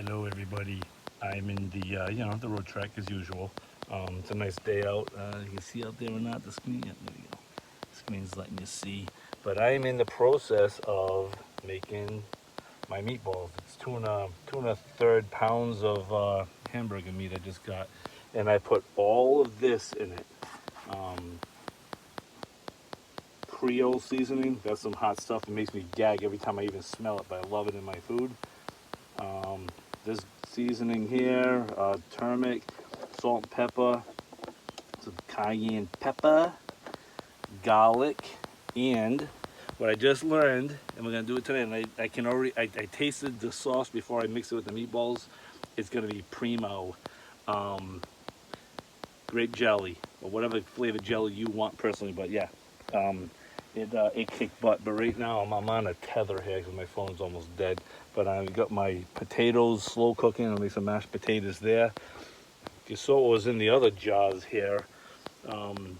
Hello, everybody. I'm in the the road track as usual. It's a nice day out. You can see out there or not the screen. Yeah, there we go. The screen's letting you see. But I'm in the process of making my meatballs. It's two and a third pounds of hamburger meat I just got, and I put all of this in it. Um, Creole seasoning. That's some hot stuff. It makes me gag every time I even smell it, but I love it in my food. Um, this seasoning here, turmeric, salt, and pepper, some cayenne pepper, garlic, and what I just learned, and we're gonna do it today. And I can already, I tasted the sauce before I mixed it with the meatballs. It's gonna be primo, um, grape jelly or whatever flavored jelly you want personally. But yeah, um, it kicked butt. But right now I'm on a tether here because my phone's almost dead. But I've got my potatoes slow cooking. I'll make some mashed potatoes there. You saw what was in the other jars here. Um,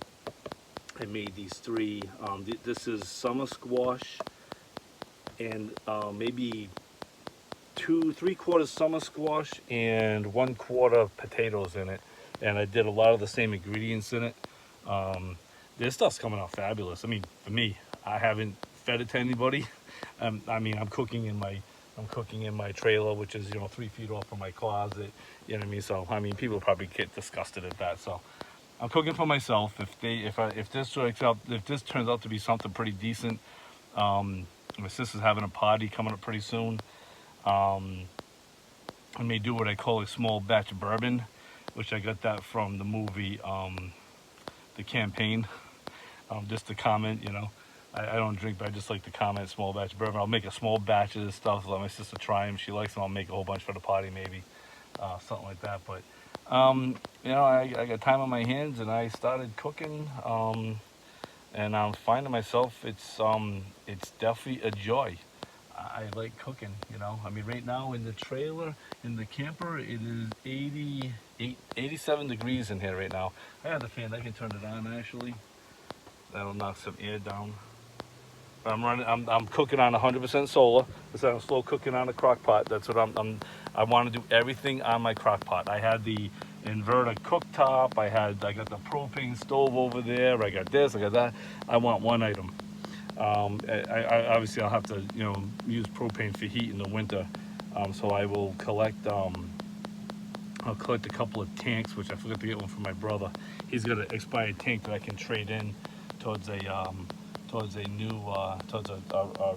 I made these three. This is summer squash and maybe three quarters summer squash and 1/4 potatoes in it. And I did a lot of the same ingredients in it. This stuff's coming out fabulous. I mean, for me, I haven't fed it to anybody. I'm cooking in my trailer, which is 3 feet off from my closet. You know what I mean? So I mean, people probably get disgusted at that. So I'm cooking for myself. If this turns out to be something pretty decent, my sister's having a party coming up pretty soon. Um, I may do what I call a small batch bourbon, which I got that from the movie The Campaign. Just to comment, I don't drink, but I just like to comment small batch bourbon. I'll make a small batch of this stuff, let my sister try them. She likes them. I'll make a whole bunch for the party, maybe something like that. But I got time on my hands, and I started cooking. And I'm finding myself it's definitely a joy. I like cooking. I mean, right now in the trailer, in the camper, it is 87 degrees in here right now. I have the fan. I can turn it on actually. That'll knock some air down. I'm cooking on 100% solar. So I'm slow cooking on a crock pot. That's what I want to do everything on my crock pot. I had the inverter cooktop. I got the propane stove over there. I got this. I got that. I want one item. Obviously I'll have to use propane for heat in the winter. So I will collect. I'll collect a couple of tanks, which I forgot to get one for my brother. He's got an expired tank that I can trade in towards a new a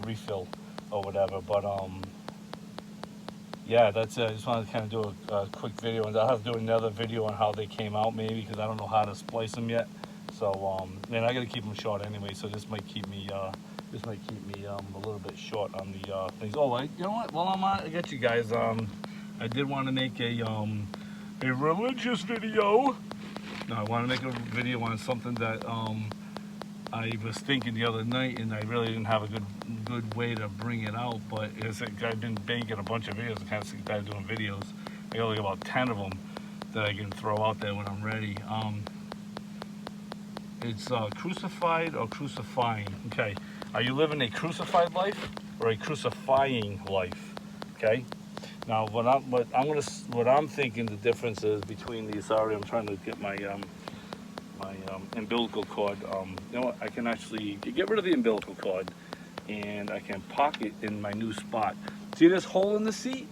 refill or whatever. But yeah, that's it. I just wanted to kind of do a quick video, and I'll have to do another video on how they came out maybe because I don't know how to splice them yet. So and I got to keep them short anyway. So this might keep me a little bit short on the things. Oh, you know what? While I got you guys. I did want to make a religious video. No, I want to make a video on something that I was thinking the other night, and I really didn't have a good way to bring it out. But I've been banking a bunch of videos. I kind of sick of doing videos. I got like about 10 of them that I can throw out there when I'm ready. It's crucified or crucifying. Okay, are you living a crucified life or a crucifying life? Okay. Now, what I'm thinking the difference is between these. Sorry, I'm trying to get my umbilical cord. You know what? I can actually get rid of the umbilical cord, and I can pocket in my new spot. See this hole in the seat?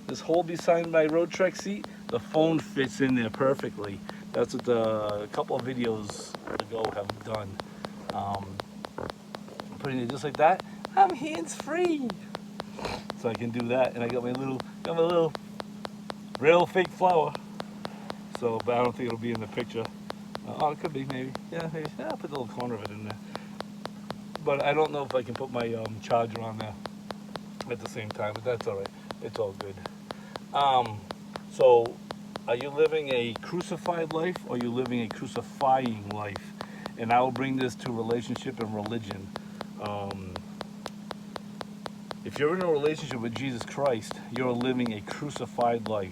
This hole beside my road trek seat? The phone fits in there perfectly. That's what a couple of videos ago have done. Putting it just like that. I'm hands free. So I can do that, and I got my little real fake flower. So, but I don't think it'll be in the picture. Oh, it could be maybe. Yeah, maybe. Yeah, I'll put the little corner of it in there. But I don't know if I can put my charger on there at the same time. But that's all right. It's all good. So, are you living a crucified life, or are you living a crucifying life? And I will bring this to relationship and religion. If you're in a relationship with Jesus Christ, you're living a crucified life.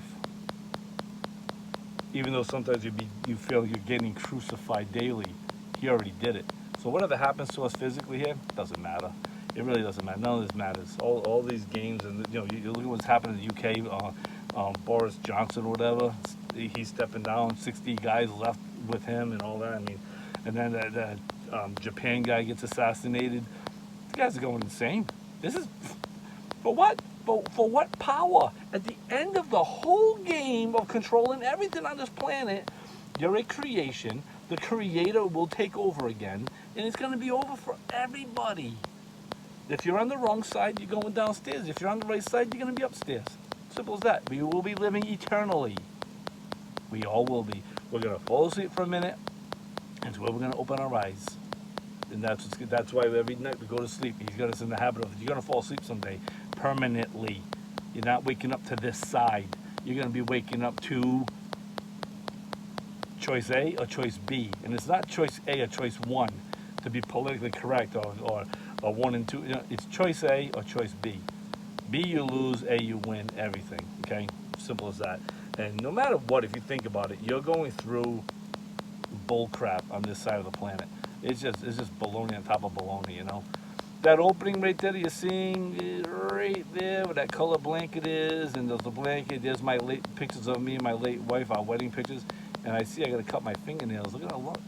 Even though sometimes you feel you're getting crucified daily, He already did it. So whatever happens to us physically here, doesn't matter. It really doesn't matter. None of this matters. All these games, and you look at what's happening in the UK. Boris Johnson or whatever, he's stepping down. 60 guys left with him and all that. I mean, and then the Japan guy gets assassinated. The guys are going insane. This is for what? For what power? At the end of the whole game of controlling everything on this planet, you're a creation. The creator will take over again, and it's going to be over for everybody. If you're on the wrong side, you're going downstairs. If you're on the right side, you're going to be upstairs. Simple as that. We will be living eternally. We all will be. We're going to fall asleep for a minute, and so we're going to open our eyes. And that's why every night we go to sleep. He's got us in the habit of, you're going to fall asleep someday, permanently. You're not waking up to this side. You're going to be waking up to choice A or choice B. And it's not choice A or choice 1 to be politically correct, or 1 and 2. It's choice A or choice B. B, you lose. A, you win. Everything. Okay? Simple as that. And no matter what, if you think about it, you're going through bull crap on this side of the planet. It's just baloney on top of baloney, That opening right there that you're seeing right there where that color blanket is, and there's the blanket, there's my late pictures of me and my late wife, our wedding pictures, and I see I gotta cut my fingernails. Look at that.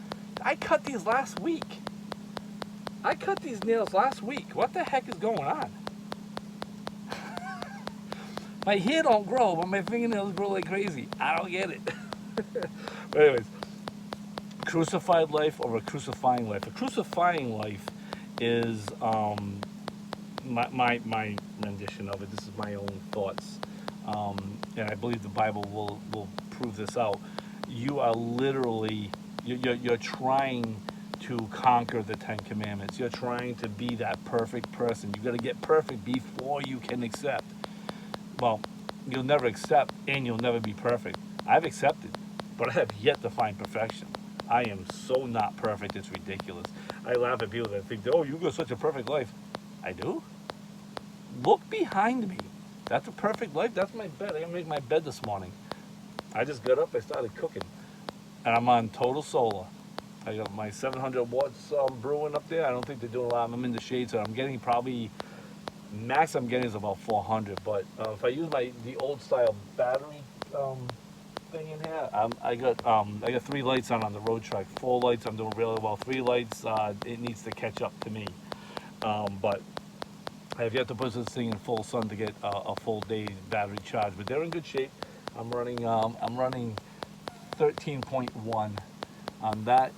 I cut these last week. I cut these nails last week. What the heck is going on? My hair don't grow, but my fingernails grow like crazy. I don't get it. But anyways, crucified life or a crucifying life. A crucifying life is my rendition of it. This is my own thoughts, and I believe the Bible will prove this out. You are literally you're trying to conquer the 10 Commandments. You're trying to be that perfect person. You got to get perfect before you can accept. Well, you'll never accept, and you'll never be perfect. I've accepted, but I have yet to find perfection. I am so not perfect, it's ridiculous. I laugh at people that think, oh, you got such a perfect life. I do? Look behind me. That's a perfect life. That's my bed. I didn't make my bed this morning. I just got up, I started cooking. And I'm on total solar. I got my 700 watts brewing up there. I don't think they're doing a lot. I'm in the shade, so I'm getting probably, max I'm getting is about 400. But if I use the old style battery thing in here, I got 3 lights on the road truck. 4 lights, I'm doing really well. 3 lights, it needs to catch up to me. But I have yet to put this thing in full sun to get a full day's battery charge. But they're in good shape. I'm running 13.1 on that.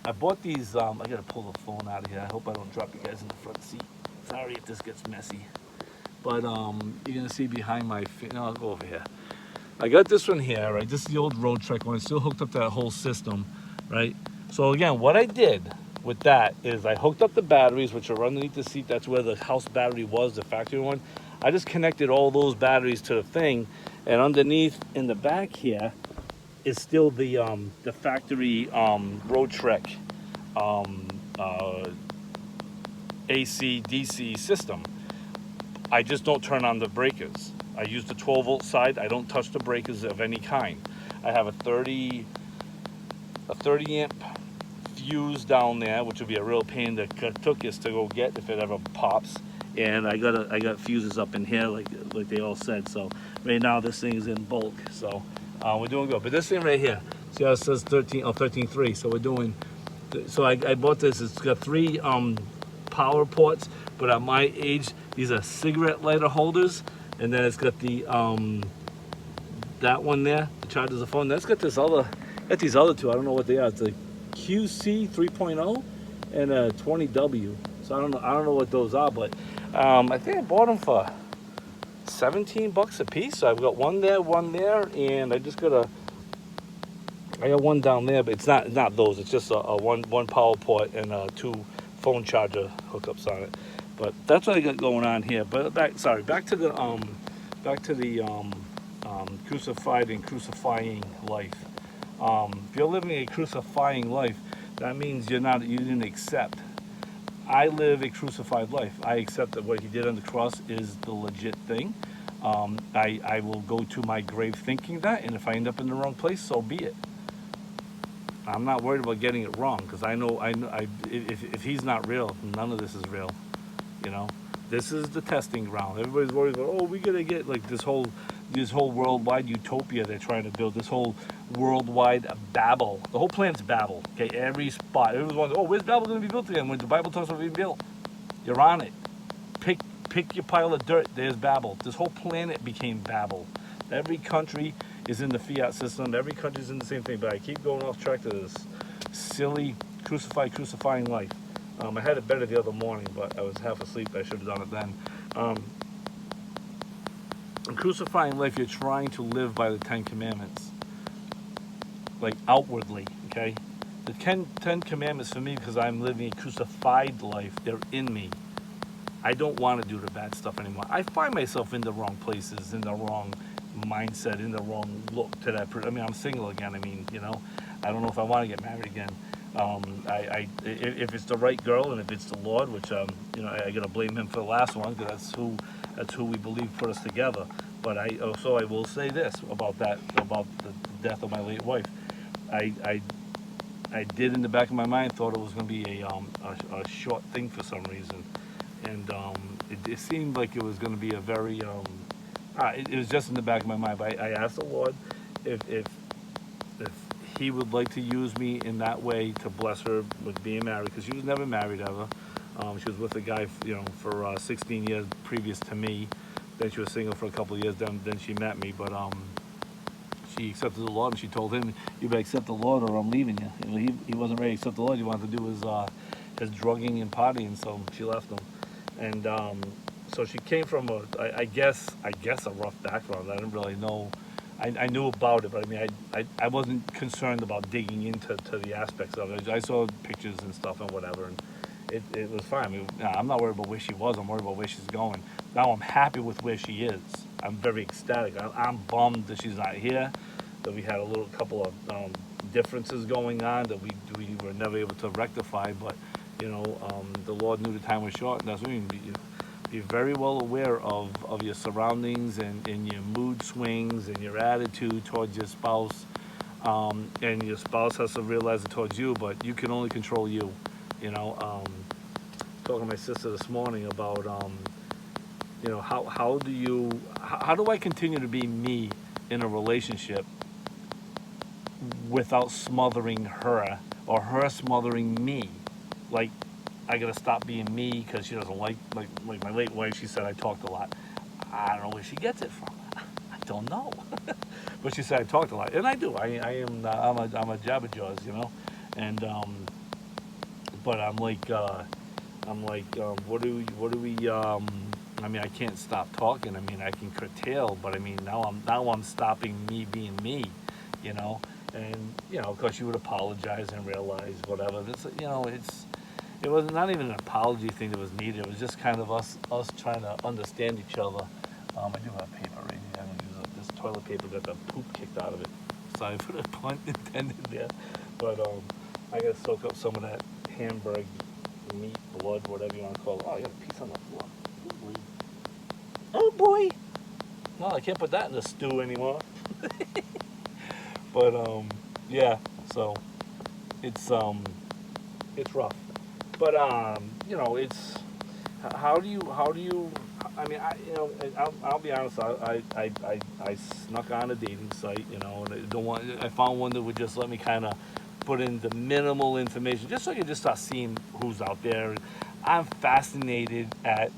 I bought these. I gotta pull the phone out of here. I hope I don't drop you guys in the front seat. Sorry if this gets messy. But you're gonna see behind my. No, I'll go over here. I got this one here, right? This is the old road trek one. I still hooked up that whole system, right? So again, what I did with that is I hooked up the batteries, which are underneath the seat. That's where the house battery was, the factory one. I just connected all those batteries to the thing, and underneath in the back here is still the factory road trek AC DC system. I just don't turn on the breakers. I use the 12-volt side. I don't touch the breakers of any kind. I have a 30 amp fuse down there, which would be a real pain to Tukis to go get if it ever pops. And I got fuses up in here like they all said. So right now this thing is in bulk. So we're doing good. But this thing right here, see how it says 13.3. So we're doing. So I bought this. It's got 3 power ports, but at my age, these are cigarette lighter holders. And then it's got the that one there, the charges the phone. That's got these other 2. I don't know what they are. It's a QC 3.0 and a 20W. So I don't know what those are, but I think I bought them for $17 a piece. So I've got one there, and I got one down there, but it's not those. It's just a one power port and 2 phone charger hookups on it. But that's what I got going on here. But back to the crucified and crucifying life. If you're living a crucifying life, that means you didn't accept. I live a crucified life. I accept that what he did on the cross is the legit thing. I will go to my grave thinking that, and if I end up in the wrong place, so be it. I'm not worried about getting it wrong, because I know if he's not real, none of this is real. You know, this is the testing ground. Everybody's worried about, oh, we gotta get like this whole worldwide utopia they're trying to build. This whole worldwide Babel. The whole planet's Babel. Okay, every spot. Everyone's wondering, oh, where's Babel gonna be built again? When the Bible talks about being built, you're on it. Pick your pile of dirt. There's Babel. This whole planet became Babel. Every country is in the fiat system. Every country's in the same thing. But I keep going off track to this silly crucifying life. I had it better the other morning, but I was half asleep. I should have done it then. In crucifying life, you're trying to live by the Ten Commandments, like outwardly, okay? The Ten Commandments for me, because I'm living a crucified life, they're in me. I don't want to do the bad stuff anymore. I find myself in the wrong places, in the wrong mindset, in the wrong look to that person. I mean, I'm single again. I mean, you know, I don't know if I want to get married again. If it's the right girl and if it's the Lord, which you know, I gotta blame Him for the last one because that's who we believe put us together. But I will say this about the death of my late wife. I did in the back of my mind thought it was going to be a short thing for some reason, and it seemed like it was going to be a very it was just in the back of my mind. But I asked the Lord if He would like to use me in that way to bless her with being married, because she was never married ever. She was with a guy, you know, for 16 years previous to me. Then she was single for a couple of years. Then she met me, but she accepted the Lord, and she told him, "You better accept the Lord, or I'm leaving you." You know, he wasn't ready to accept the Lord. He wanted to do his drugging and partying, so she left him. And so she came from I guess a rough background. I didn't really know. I knew about it, but I mean, I wasn't concerned about digging into the aspects of it. I saw pictures and stuff and whatever, and it was fine. I mean, I'm not worried about where she was. I'm worried about where she's going. Now I'm happy with where she is. I'm very ecstatic. I'm bummed that she's not here, that we had a couple of differences going on that we were never able to rectify. But, you know, the Lord knew the time was short, and that's what I mean. Be very well aware of your surroundings and your mood swings and your attitude towards your spouse. And your spouse has to realize it towards you, but you can only control you. You know, talking to my sister this morning about, you know, how do I continue to be me in a relationship without smothering her or her smothering me? Like, I gotta stop being me because she doesn't like my late wife. She said I talked a lot. I don't know where she gets it from. I don't know. But she said I talked a lot, and I do. I'm a jabberjaws, you know. And but I'm like what do we I mean, I can't stop talking. I mean, I can curtail, but I mean, now I'm stopping me being me, you know. And you know, of course, you would apologize and realize whatever. This, you know, it was not even an apology thing that was needed. It was just kind of us trying to understand each other. I do have paper right here. I'm gonna use this toilet paper got the poop kicked out of it. Sorry for the pun intended there, but I gotta soak up some of that Hamburg meat, blood, whatever you want to call it. Oh, I got a piece on the floor. Oh boy! No, I can't put that in the stew anymore. But yeah. So it's rough. But you know, it's how do you? I mean, I'll be honest. I snuck on a dating site, you know, and I found one that would just let me kind of put in the minimal information, just so you just start seeing who's out there. I'm fascinated at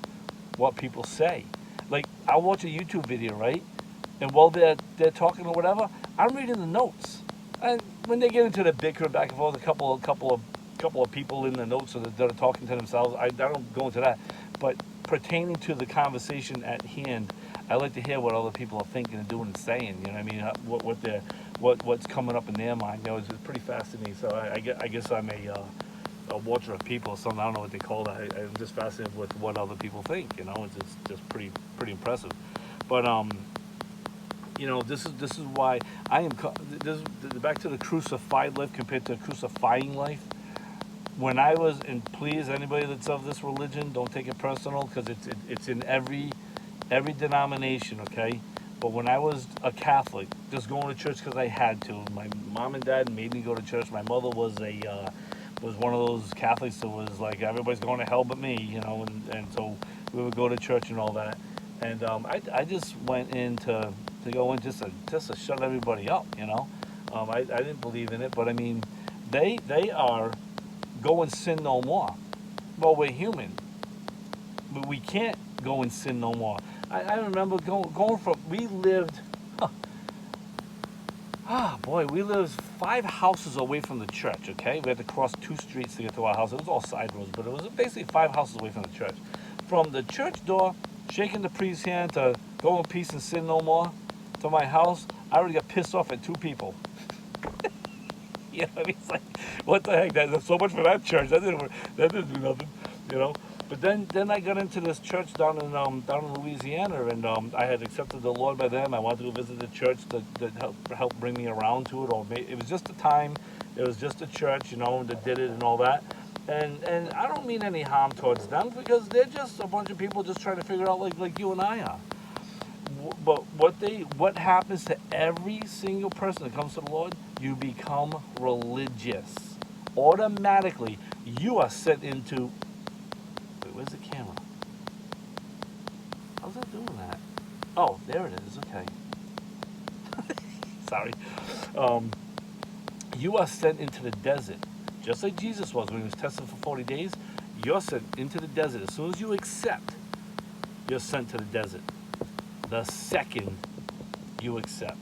what people say. Like, I'll watch a YouTube video, right? And while they're talking or whatever, I'm reading the notes. And when they get into the bicker back and forth, a couple of people in the notes that are talking to themselves, I don't go into that. But pertaining to the conversation at hand, I like to hear what other people are thinking and doing and saying. You know what I mean? What's coming up in their mind. You know, it's pretty fascinating. So I guess I'm a watcher of people or something. I don't know what they call that. I'm just fascinated with what other people think. You know, it's just pretty impressive. But you know, this is why I am. Back to the crucified life compared to the crucifying life. When I was, and please, anybody that's of this religion, don't take it personal, because it's in every denomination, okay? But when I was a Catholic, just going to church because I had to. My mom and dad made me go to church. My mother was was one of those Catholics that was like everybody's going to hell but me, and so we would go to church and all that. And I just went in to go in just to shut everybody up. I didn't believe in it, but I mean, they are go and sin no more. Well, we're human, but we can't go and sin no more. I remember going from we lived. Ah, boy, we lived 5 houses away from the church, okay? We had to cross 2 streets to get to our house. It was all side roads, but it was basically 5 houses away from the church. From the church door, shaking the priest's hand to go in peace and sin no more, to my house, I already got pissed off at 2 people. You know, what I mean? It's like, what the heck? That's so much for that church. That didn't do nothing, you know? But then I got into this church down in Louisiana, and I had accepted the Lord by then. I wanted to go visit the church that helped bring me around to it. It was just a time. It was just a church, that did it and all that. And I don't mean any harm towards them because they're just a bunch of people just trying to figure out like you and I are. But what happens to every single person that comes to the Lord? You become religious. Automatically, you are sent into. Wait, where's the camera? How's that doing that? Oh, there it is. Okay. Sorry. Um, you are sent into the desert, just like Jesus was when he was tested for 40 days. You're sent into the desert. As soon as you accept, you're sent to the desert. The second you accept.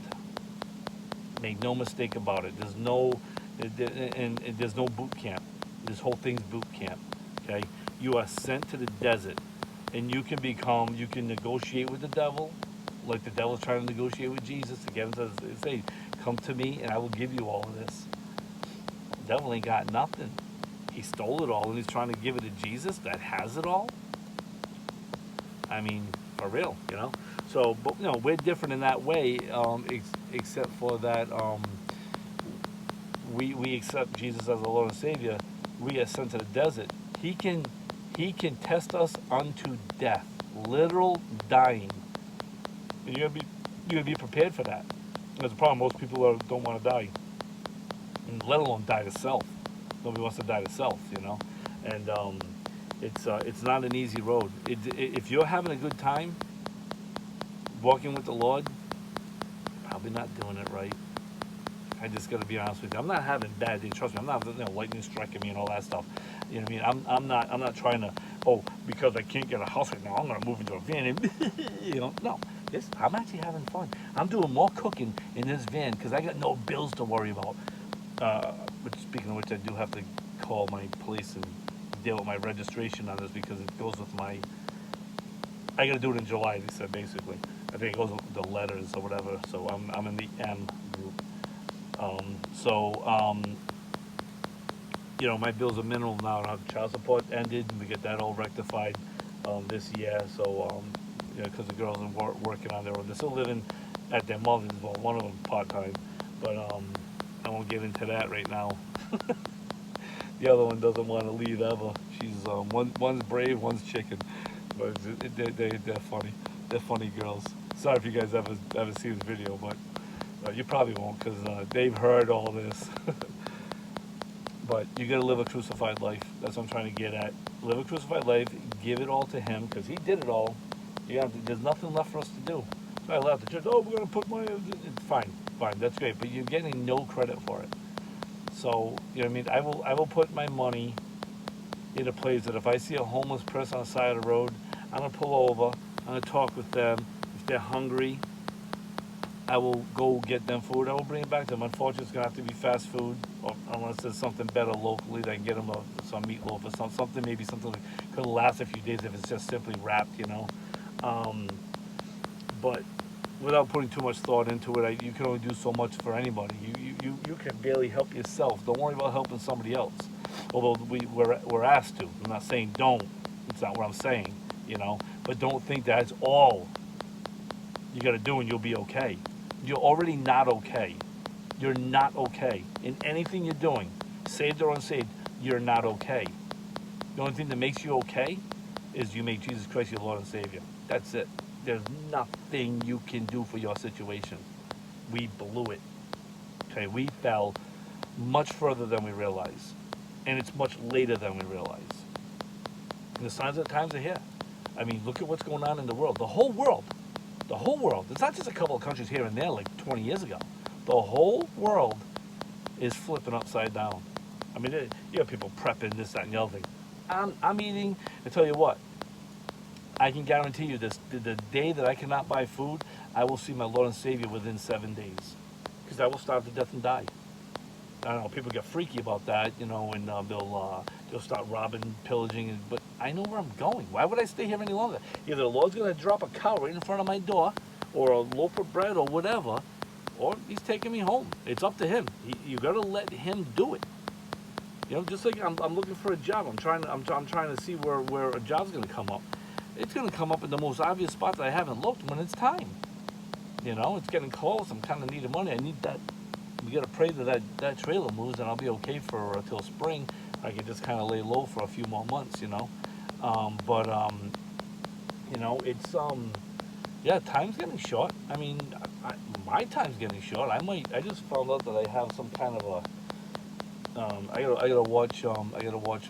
Make no mistake about it. There's no boot camp. This whole thing's boot camp. Okay? You are sent to the desert, and you can negotiate with the devil, like the devil's trying to negotiate with Jesus to get him to say, "Come to me, and I will give you all of this." The devil ain't got nothing. He stole it all, and he's trying to give it to Jesus that has it all. I mean, for real. So, but we're different in that way, except for that we accept Jesus as the Lord and Savior. We are sent to the desert. He can test us unto death, literal dying. And you're gonna be prepared for that. That's the problem. Most people don't want to die, and let alone die to self. Nobody wants to die to self. And it's not an easy road. If you're having a good time walking with the Lord, probably not doing it right. I just got to be honest with you. I'm not having bad days. Trust me. I'm not lightning striking me and all that stuff. You know what I mean? I'm not trying to. Oh, because I can't get a house right now, I'm gonna move into a van. And, no. I'm actually having fun. I'm doing more cooking in this van because I got no bills to worry about. Which, speaking of which, I do have to call my police and deal with my registration on this because it goes with my. I got to do it in July. They said basically. I think it goes with the letters or whatever. So I'm in the M group. My bills are minimal now. Child support ended, and we get that all rectified this year. So, because the girls are working on their own. They're still living at their mother's. Well, one of them part time, but I won't get into that right now. The other one doesn't want to leave ever. She's one's brave, one's chicken, but they're funny. They're funny girls. Sorry if you guys ever see this video, but you probably won't because they've heard all this. But you got to live a crucified life. That's what I'm trying to get at. Live a crucified life. Give it all to Him because He did it all. There's nothing left for us to do. So I left the church. Oh, we're going to put money. Fine. That's great. But you're getting no credit for it. So, I mean? I will put my money in a place that if I see a homeless person on the side of the road, I'm going to pull over. I'm going to talk with them. If they're hungry, I will go get them food. I will bring it back to them. Unfortunately, it's going to have to be fast food, or unless there's something better locally that I can get them some meatloaf or something that could last a few days if it's just simply wrapped, But without putting too much thought into it, you can only do so much for anybody. You can barely help yourself. Don't worry about helping somebody else. Although we're asked to. I'm not saying don't. It's not what I'm saying, But don't think that's all you got to do and you'll be okay. You're already not okay. You're not okay. In anything you're doing, saved or unsaved, you're not okay. The only thing that makes you okay is you make Jesus Christ your Lord and Savior. That's it. There's nothing you can do for your situation. We blew it. Okay, we fell much further than we realized. and it's much later than we realize. And the signs of the times are here. I mean, look at what's going on in the world. The whole world. The whole world. It's not just a couple of countries here and there like 20 years ago. The whole world is flipping upside down. I mean, you have people prepping this, that, and the other thing. I'm eating. I tell you what, I can guarantee you this: the day that I cannot buy food, I will see my Lord and Savior within 7 days, because I will starve to death and die. I don't know. People get freaky about that, you know, and they'll start robbing, pillaging. But I know where I'm going. Why would I stay here any longer? Either the Lord's going to drop a cow right in front of my door, or a loaf of bread, or whatever, or He's taking me home. It's up to Him. You got to let Him do it. You know, just like I'm looking for a job. I'm trying to see where a job's going to come up. It's going to come up in the most obvious spots I haven't looked when it's time. You know, it's getting close. I'm kind of needing money. I need that. We got to pray that trailer moves, and I'll be okay for till spring. I can just kind of lay low for a few more months, you know. But you know, it's yeah, time's getting short. I mean, my time's getting short. I just found out that I have some kind of a I gotta watch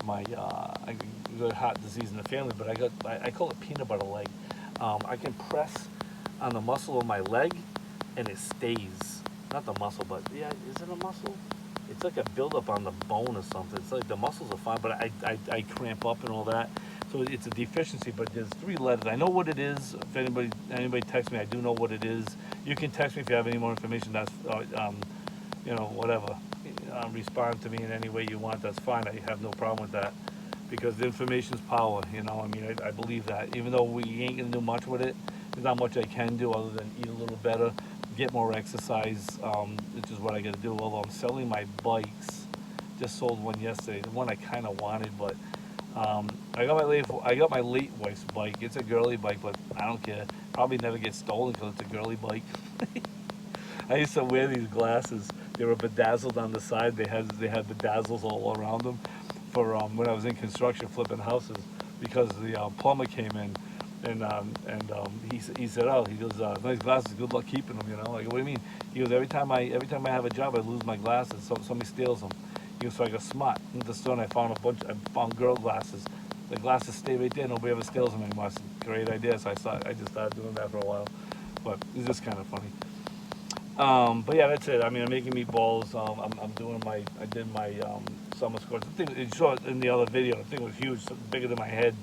my I got heart disease in the family, but I call it peanut butter leg. I can press on the muscle of my leg, and it stays. Not the muscle, but yeah, is it a muscle? It's like a buildup on the bone or something. It's like the muscles are fine, but I cramp up and all that. So it's a deficiency, but there's 3 letters. I know what it is. If anybody texts me, I do know what it is. You can text me if you have any more information. That's you know, whatever. Respond to me in any way you want. That's fine. I have no problem with that, because the information's power. You know, I mean, I believe that. Even though we ain't gonna do much with it, there's not much I can do other than eat a little better, get more exercise, which is what I got to do. Although I'm selling my bikes, just sold one yesterday, the one I kind of wanted, but I got my late wife's bike. It's a girly bike, but I don't care. Probably never get stolen because it's a girly bike. I used to wear these glasses. They were bedazzled on the side. They had bedazzles all around them for when I was in construction flipping houses, because the plumber came in. And he said, oh, he goes, nice glasses, good luck keeping them, you know. Like, what do you mean? He goes, every time I have a job, I lose my glasses. Somebody steals them. He goes, so I got smart. Went to the store and I found girl glasses. The glasses stay right there. Nobody ever steals them anymore. It's a great idea. So I just started doing that for a while. But it's just kind of funny. But yeah, that's it. I mean, I'm making meatballs. I did my summer squash. The thing, you saw it in the other video. The thing was huge, bigger than my head.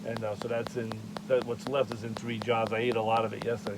And so what's left is in 3 jars. I ate a lot of it yesterday.